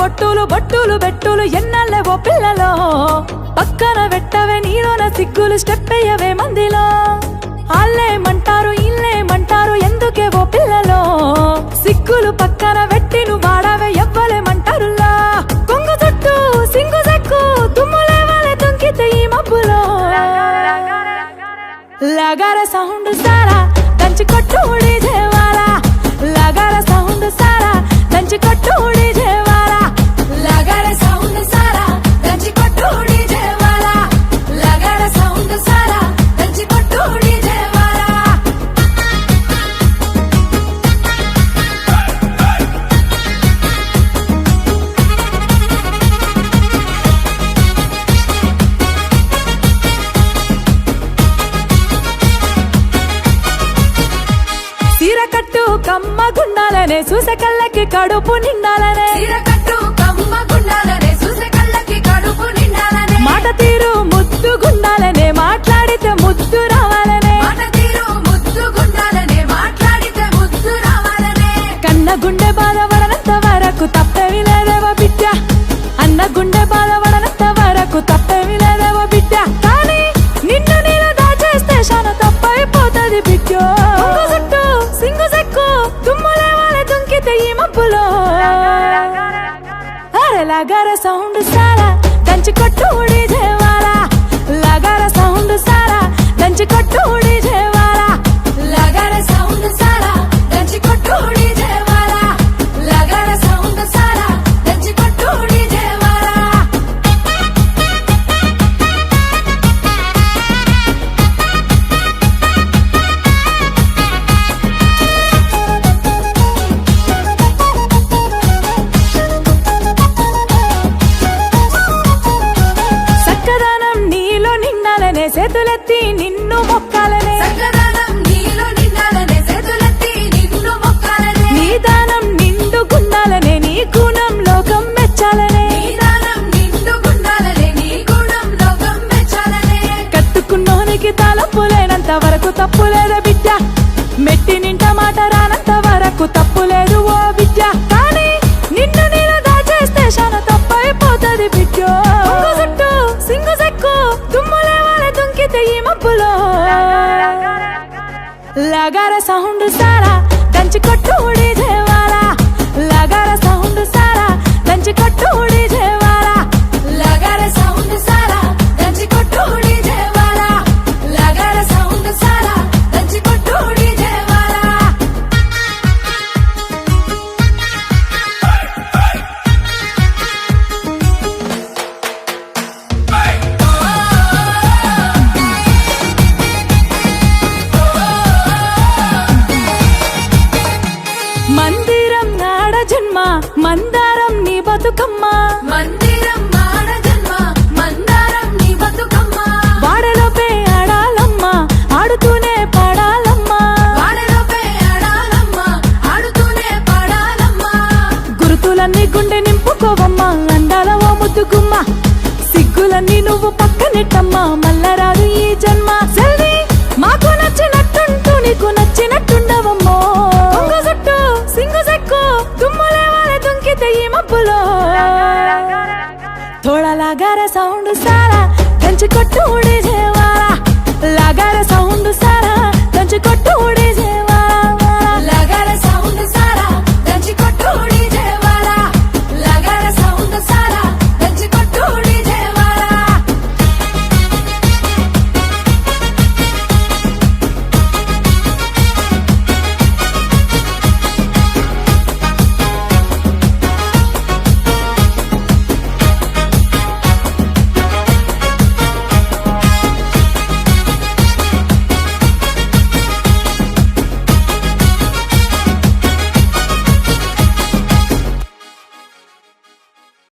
ఒట్టులు బొట్టులు బెట్టులు ఎన్నెల్లవో పిల్లలో పక్కన వెట్టవే నీలోన సిగ్గులు స్టెప్ అయ్యవే మందిలో ఆళ్ళేమంటారు ఇల్లేమంటారు ఎందుకేవో పిల్లలో సిగ్గులు పక్కన వెట్టి నువ్వు వాడవే ఎవ్వలేమంటారులా కొంగు చుట్టూ సింగు సెక్కు తుమ్ములేవాలే తుంకితే ఈ మబ్బులో లగార సౌండ్ సారా దంచి కొట్టు డీజేవాలా లగార సౌండ్ సారా దంచి కొట్టు డీజేవాలా లగార సౌండ్ సారా దంచి కొట్టు డీజేవాలా లగార సౌండ్ సారా దంచి కొట్టు డీజేవాలా సీరకట్టు కమ్మ గుండాలనే చూసే కళ్ళకి కడుపు నిండాలనే సీరకట్టు కమ్మ గుండాలనే చూసే కళ్ళకి కడుపు నిండాలనే మాట తీరు ముద్దు గుండాలనే మాట్లాడితే ముద్దు రావాలనే మాట తీరు ముద్దు గుండాలనే మాట్లాడితే ముద్దు రావాలనే కన్న గుండె బాధపడనంత వరకు తప్పేమి లేదేవో బిడ్డ అన్న గుండె బాధపడనంత వరకు తప్పేమి లేదేవో బిడ్డ కానీ నిన్ను నేను దాచేస్తే శాన తప్పైపోతుంది బిడ్డ చుట్టూ సింగు సెక్కు తుమ్ములేవాలే తుంకితే ఈ మబ్బులో అరే లగార సౌండ్ సారా దంచి కొట్టు డీజేవాలా లగార సౌండ్ సారా దంచి కొట్టు డీజేవాలా లగార సౌండ్ సారా దంచి కొట్టు డీజేవాలా లగార సౌండ్ సారా దంచి కొట్టు డీజేవాలా సక్కదనం నీలో నిండాలనే చేతులెత్తి నిన్ను మొక్కాలనే సకదానం నీలో నిండాలనే చేతులెత్తి నిన్ను మొక్కాలనే నీ దానం నిండు గుండాలనే నీ గుణం లోకం మెచ్చాలనే నీ దానం నిండు గుండాలనే నీ గుణం లోకం మెచ్చాలనే కట్టుకున్నోనికి తలపులేనంత వరకు తప్పులేదు బిడ్డ మెట్టి నింట మాట రానంత వరకు తప్పులేదు ఓ బిడ్డ కానీ నిన్ను నేను దాచేస్తే శాన తప్పైపోతుంది బిడ్డ కొంగు చుట్టూ సింగు సెక్కు తుమ్ములేవాలే తుంకితే ఈ మబ్బులో లగార సౌండ్ సారా దంచి కొట్టు డీజేవాలా లగార సౌండ్ సారా దంచి కొట్టు డీజేవాలా లగార సౌండ్ సారా దంచి కొట్టు డీజేవాలా లగార సౌండ్ సారా దంచి కొట్టు డీజేవాలా మందిరం నాడ జన్మ మందారం నీ బతుకమ్మ మందిరం మాడ జన్మ మందారం నీ బతుకమ్మ వాడలోపే ఆడాలమ్మ ఆడుతూనే పాడాలమ్మ వాడలోపే ఆడాలమ్మ ఆడుతూనే పాడాలమ్మ గురుతులన్నీ గుండె నింపుకోవమ్మ అందాల ఓ ముద్దుగుమ్మ సిగ్గులన్నీ నువ్వు పక్కనెట్టమ్మ మల్లరాదు ఈ జన్మ సెల్వి మాకు నచ్చినట్టుంటూ నీకు నచ్చినట్టుండవమ్మో కొంగు చుట్టూ సింగు సెక్కు తుమ్ములేవాలే తుంకితే ఈ మబ్బులో थोड़ा लगा रे साउंड सारा कंच को टूट जाए